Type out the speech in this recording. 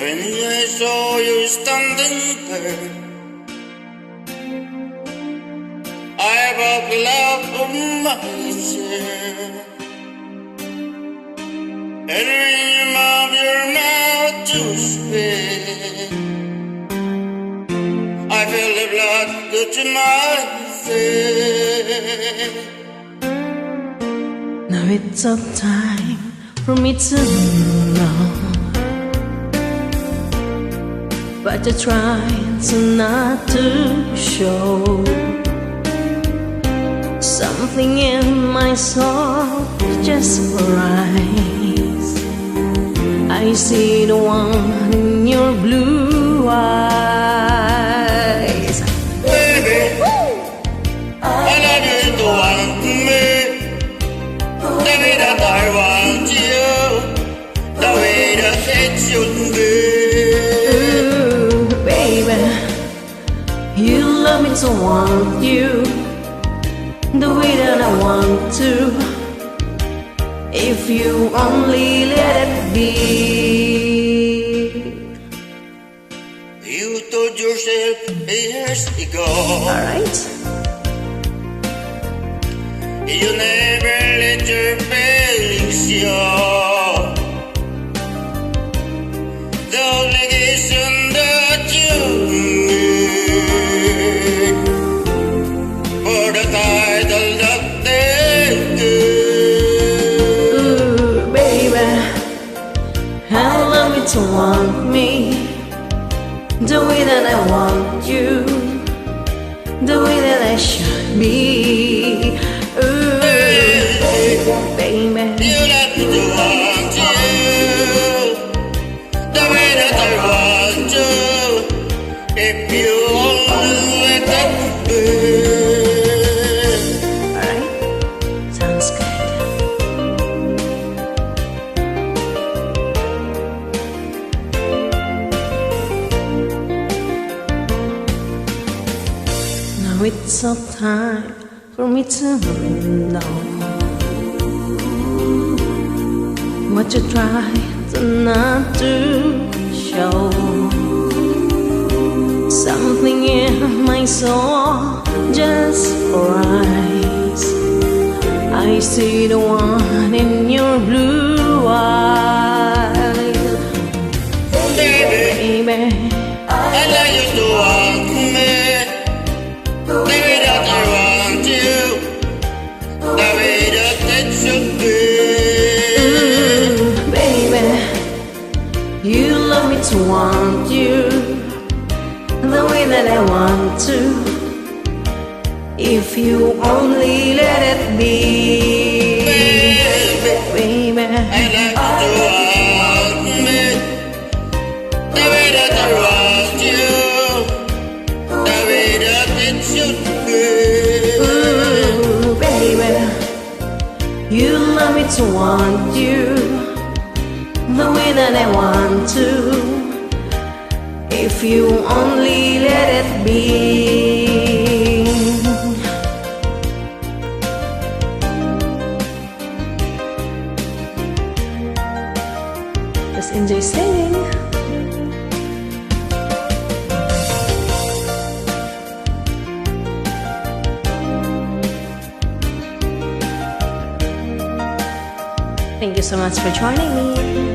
When I saw you standing there, I buckled up on myself, and dream of your mouth to speak. I feel the blood go to my face. Now it's up time for me to know, but I try to not to show. Something in my soul just rise. I see the one in your blue eyes. Baby, I love you to want me, the way that I want you, the way that it should be. Ooh, baby, you love me to want you, the way that I want to, if you only let it be. You told yourself years ago, Alright? you never let your feelings show. The obligation that you made for the title that they gave. Ooh, baby, allow me to want me, the way that I want you, the way that I should be. Ooh, baby, You let me to want you, the way that I want you, if you only let it be. alright, sounds good. Now it's up time for me to know, but you try to not to show. Something in my soul just rise. I see the one in your blue eyes. Baby, I like you to want me, the way that I want you, the way that it should be. ooh, baby, you love me to want you, the way that I want to, if you only let it be. Baby, I like you to want me, the way that I want you, the way that it should be. ooh, baby, you love me to want you, the way that I want to, if you only let it be. Just enjoy singing. Thank you so much for joining me.